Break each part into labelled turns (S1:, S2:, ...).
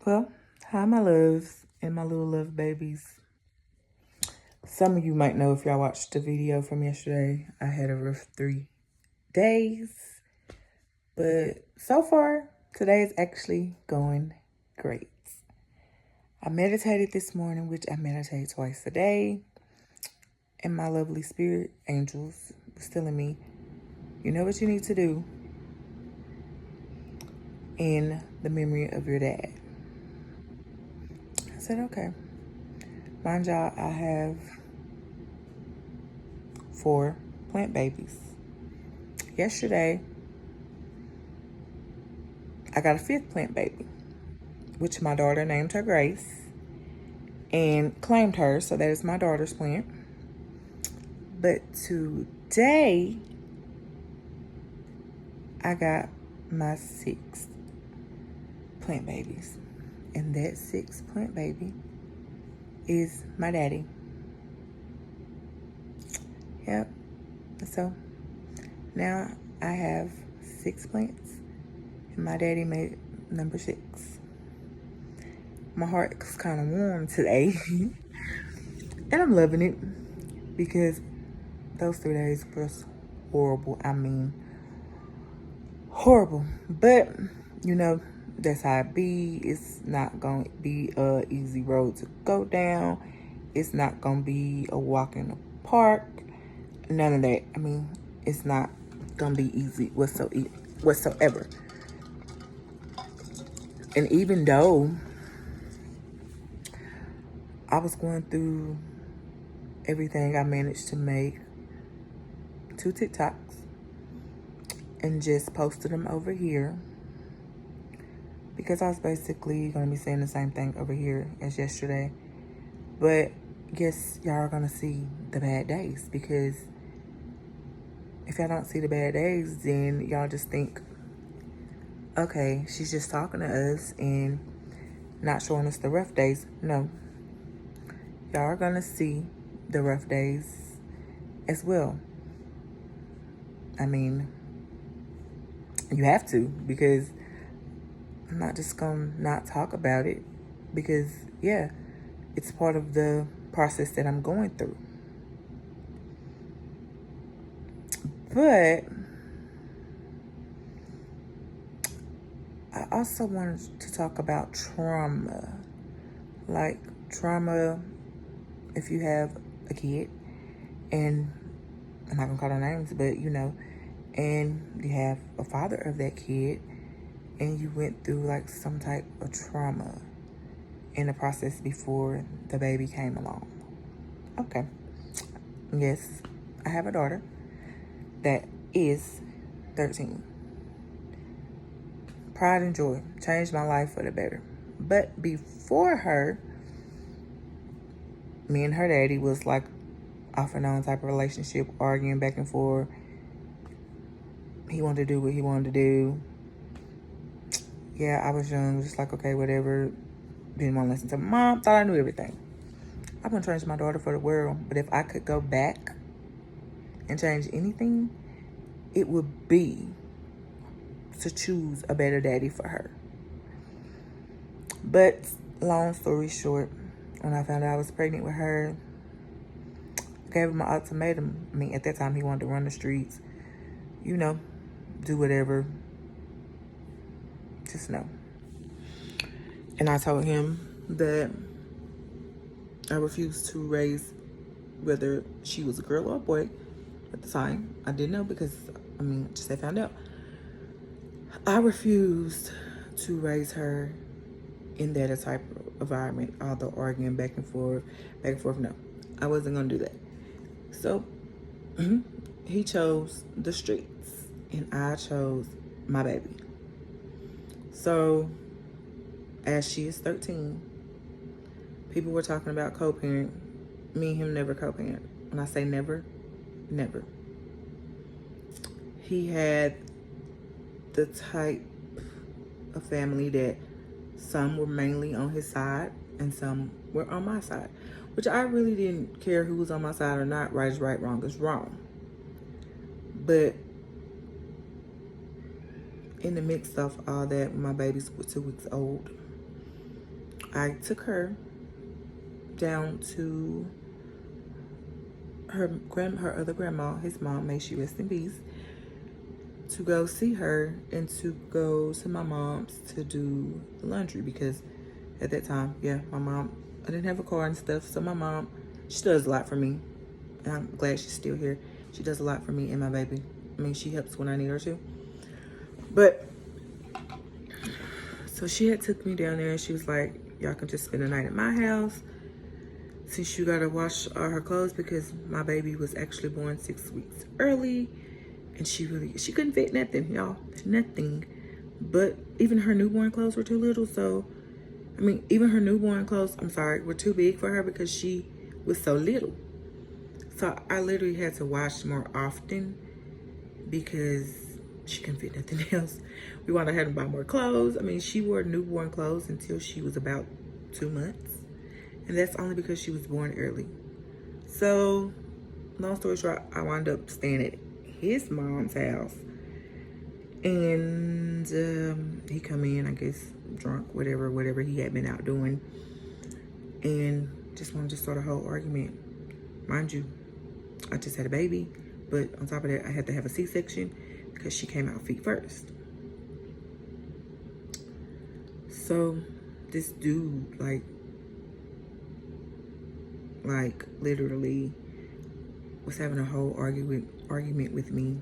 S1: Well, hi, my loves and my little love babies. Some of you might know if y'all watched the video from yesterday. I had a rough 3 days, but so far, today is actually going great. I meditated this morning, which I meditate twice a day, and my lovely spirit angels was telling me, you know what you need to do in the memory of your dad. I said, okay. Mind y'all, I have 4 plant babies. Yesterday, I got a 5th plant baby, which my daughter named her Grace and claimed her, so that is my daughter's plant. But today, I got my 6th plant babies, and that 6th plant baby is my daddy. Yep. So now I have 6 plants, and my daddy made number 6. My heart is kind of warm today, and I'm loving it because those 3 days was horrible. I mean, horrible. But, you know, that's how it be. It's not going to be a easy road to go down. It's not going to be a walk in the park. None of that. I mean, it's not going to be easy whatsoever. And even though I was going through everything, I managed to make 2 TikToks and just posted them over here because I was basically going to be saying the same thing over here as yesterday. But guess y'all are going to see the bad days, because if y'all don't see the bad days, then y'all just think, okay, she's just talking to us and not showing us the rough days. No. Y'all are going to see the rough days as well. I mean, you have to, because I'm not just going to not talk about it, because, yeah, it's part of the process that I'm going through. But I also wanted to talk about trauma. Like trauma, if you have a kid, and I'm not going to call their names, but you know, and you have a father of that kid, and you went through like some type of trauma in the process before the baby came along. Okay. Yes, I have a daughter that is 13. Pride and joy. Changed my life for the better. But before her, me and her daddy was like off and on type of relationship, arguing back and forth. He wanted to do what he wanted to do. Yeah, I was young, just like, okay, whatever. Didn't want to listen to my mom. Thought I knew everything. I wouldn't change my daughter for the world. But if I could go back and change anything, it would be to choose a better daddy for her. But long story short, when I found out I was pregnant with her, I gave him an ultimatum. I mean, at that time, he wanted to run the streets. You know, do whatever. Just know. And I told him that I refused to raise whether she was a girl or a boy at the time. I didn't know because, I mean, just I found out. I refused to raise her in that type of environment, all the arguing back and forth. No, I wasn't going to do that. So he chose the streets and I chose my baby. So as she is 13, people were talking about co-parent. Me and him never co-parent. When I say never, never. He had the type of family that some were mainly on his side and some were on my side, which I really didn't care who was on my side or not. Right is right, wrong is wrong. But in the midst of all that, my babies were 2 weeks old. I took her down to her other grandma, his mom, may she rest in peace, to go see her and to go to my mom's to do the laundry, because at that time, yeah, my mom, I didn't have a car and stuff, so my mom, she does a lot for me. And I'm glad she's still here. She does a lot for me and my baby. I mean, she helps when I need her to. But, so she had took me down there and she was like, y'all can just spend the night at my house since you gotta wash all her clothes, because my baby was actually born 6 weeks early. And she couldn't fit nothing, y'all. Nothing. But even her newborn clothes were too little. So, I mean, even her newborn clothes, I'm sorry, were too big for her because she was so little. So I literally had to wash more often because she couldn't fit nothing else. We wanted to have to buy more clothes. I mean, she wore newborn clothes until she was about 2 months. And that's only because she was born early. So, long story short, I wound up staying at his mom's house, and he come in, I guess drunk, whatever he had been out doing, and just wanted to start a whole argument. Mind you, I just had a baby, but on top of that, I had to have a C-section because she came out feet first. So this dude, like literally was having a whole argument with me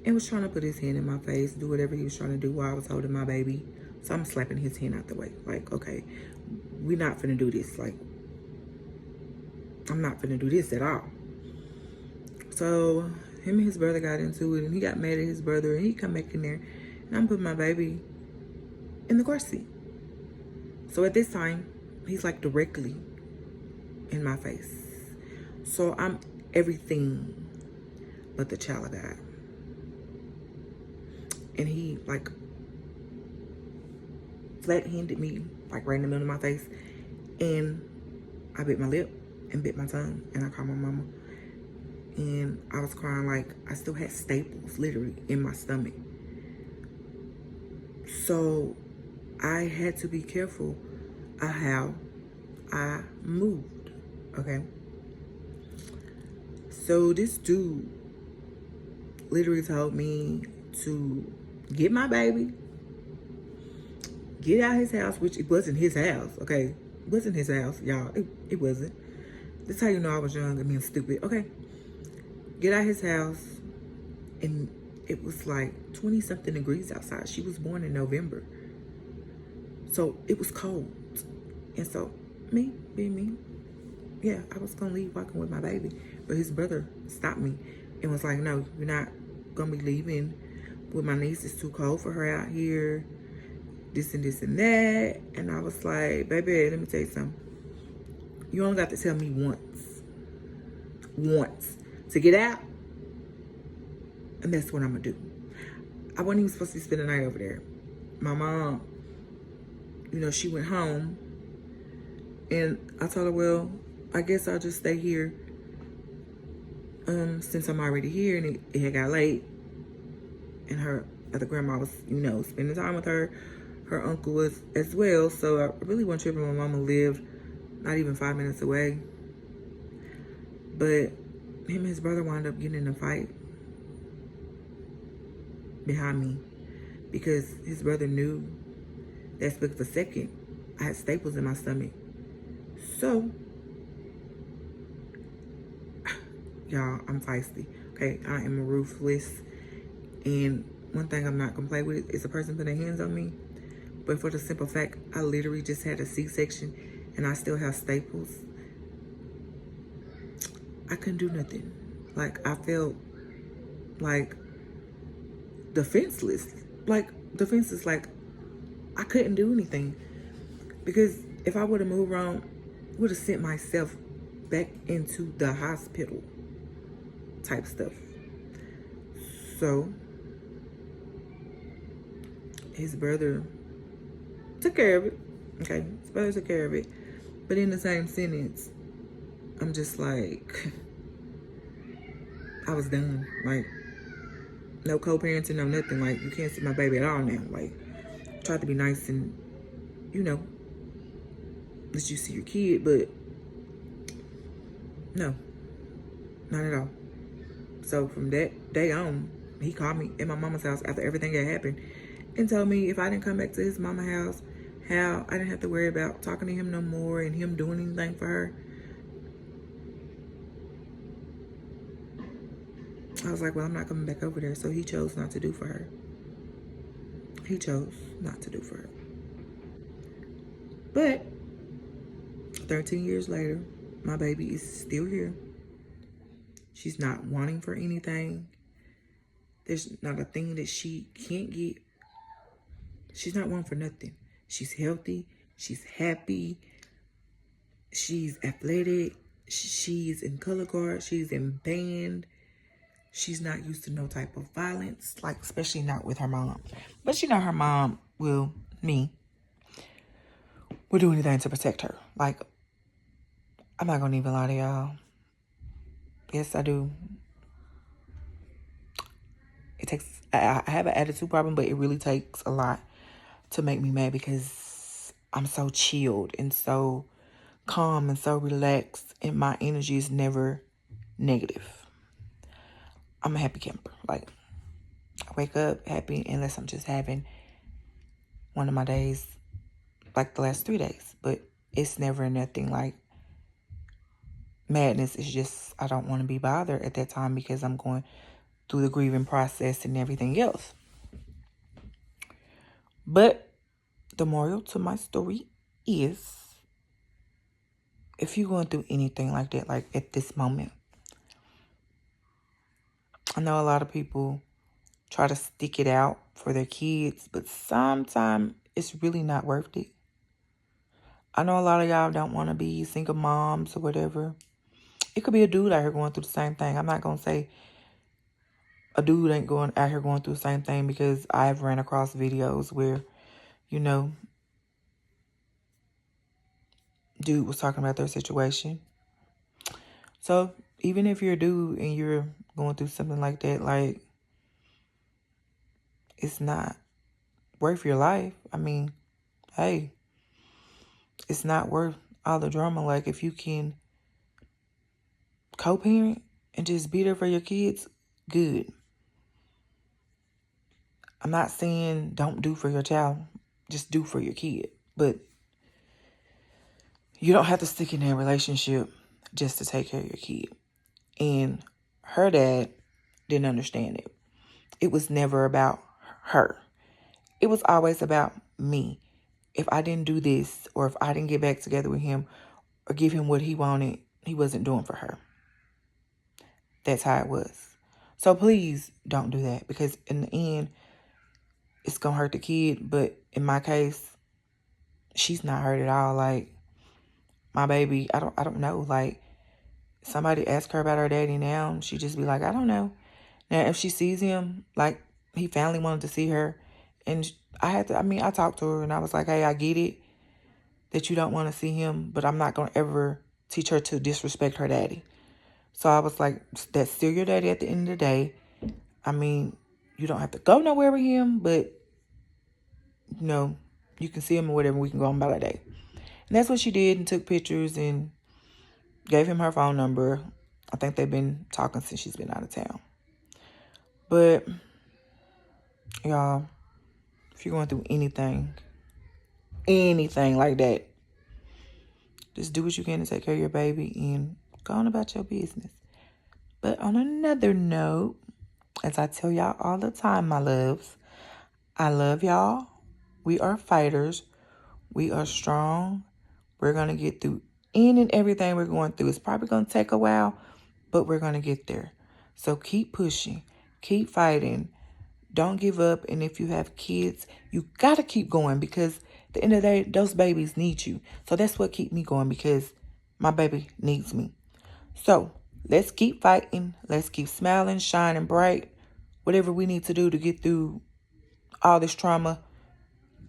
S1: and was trying to put his hand in my face, do whatever he was trying to do while I was holding my baby. So I'm slapping his hand out the way. Like, okay, we're not finna do this. Like, I'm not finna do this at all. So him and his brother got into it, and he got mad at his brother, and he come back in there, and I'm putting my baby in the car seat. So at this time, he's like directly in my face. So I'm everything but the child of God. And he like flat-handed me like right in the middle of my face, and I bit my lip and bit my tongue, and I called my mama, and I was crying like I still had staples literally in my stomach. So I had to be careful of how I moved, okay? So this dude literally told me to get my baby, get out his house, which it wasn't his house, okay? It wasn't his house, y'all. It wasn't. That's how you know I was young and being stupid, okay? Get out his house, and it was like 20-something degrees outside. She was born in November. So it was cold. And so me, being me, yeah, I was gonna leave walking with my baby. But his brother stopped me and was like, no, you're not gonna be leaving with my niece. It's too cold for her out here. This and this and that. And I was like, baby, let me tell you something. You only got to tell me once to get out. And that's what I'm gonna do. I wasn't even supposed to spend the night over there. My mom, you know, she went home, and I told her, well, I guess I'll just stay here since I'm already here, and it had got late, and her other grandma was, you know, spending time with her. Her uncle was as well, so I really wasn't tripping. My mama lived not even 5 minutes away. But him and his brother wound up getting in a fight behind me because his brother knew that split the second I had staples in my stomach. So, y'all, I'm feisty. Okay, I am ruthless. And one thing I'm not gonna play with is a person putting their hands on me. But for the simple fact, I literally just had a C-section and I still have staples. I couldn't do nothing. Like, I felt like defenseless. Like, I couldn't do anything. Because if I would have moved wrong, I would have sent myself back into the hospital type stuff. So, his brother took care of it. Okay, his brother took care of it. But in the same sentence, I'm just like, I was done. Like, no co-parenting, no nothing. Like, you can't see my baby at all now. Like, tried to be nice and, you know, let you see your kid, but no, not at all. So from that day on, he called me at my mama's house after everything had happened and told me if I didn't come back to his mama's house, how I didn't have to worry about talking to him no more and him doing anything for her. I was like, well, I'm not coming back over there. So he chose not to do for her. He chose not to do for her. But 13 years later, my baby is still here. She's not wanting for anything. There's not a thing that she can't get. She's not wanting for nothing. She's healthy. She's happy. She's athletic. She's in color guard. She's in band. She's not used to no type of violence, like especially not with her mom. But you know her mom will do anything to protect her. Like, I'm not gonna even lie to y'all. Yes, I do. It takes, I have an attitude problem, but it really takes a lot to make me mad because I'm so chilled and so calm and so relaxed, and my energy is never negative. I'm a happy camper. Like, I wake up happy unless I'm just having one of my days, like the last 3 days. But it's never nothing like madness. It's just I don't want to be bothered at that time because I'm going through the grieving process and everything else. But the moral to my story is, if you're going through anything like that, like at this moment, I know a lot of people try to stick it out for their kids, but sometimes it's really not worth it. I know a lot of y'all don't want to be single moms or whatever. It could be a dude out here going through the same thing. I'm not going to say a dude ain't out here going through the same thing, because I've ran across videos where, you know, dude was talking about their situation. So even if you're a dude and you're going through something like that, like, it's not worth your life. I mean, hey, it's not worth all the drama. Like, if you can co-parent and just be there for your kids, good. I'm not saying don't do for your child, just do for your kid. But you don't have to stick in that relationship just to take care of your kid. And her dad didn't understand it. It was never about her. It was always about me. If I didn't do this, or if I didn't get back together with him or give him what he wanted, he wasn't doing for her. That's how it was. So please don't do that, because in the end, it's going to hurt the kid. But in my case, she's not hurt at all. Like, my baby, I don't know. Like, somebody ask her about her daddy now, she just be like, I don't know. Now, if she sees him, like, he finally wanted to see her, and I talked to her and I was like, hey, I get it that you don't want to see him, but I'm not going to ever teach her to disrespect her daddy. So I was like, that's still your daddy at the end of the day. I mean, you don't have to go nowhere with him, but, you know, you can see him or whatever. We can go on about our day. And that's what she did, and took pictures and gave him her phone number. I think they've been talking since she's been out of town. But, y'all, if you're going through anything like that, just do what you can to take care of your baby and go on about your business. But on another note, as I tell y'all all the time, my loves, I love y'all. We are fighters. We are strong. We're going to get through any and everything we're going through. It's probably going to take a while, but we're going to get there. So keep pushing. Keep fighting. Don't give up. And if you have kids, you got to keep going, because at the end of the day, those babies need you. So that's what keeps me going, because my baby needs me. So let's keep fighting. Let's keep smiling, shining bright. Whatever we need to do to get through all this trauma,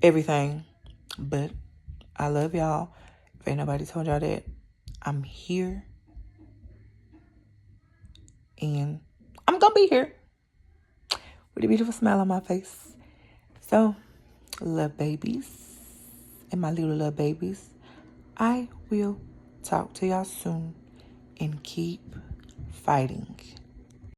S1: everything. But I love y'all. If ain't nobody told y'all that, I'm here. And I'm going to be here with a beautiful smile on my face. So, love babies and my little love babies. I will talk to y'all soon and keep fighting.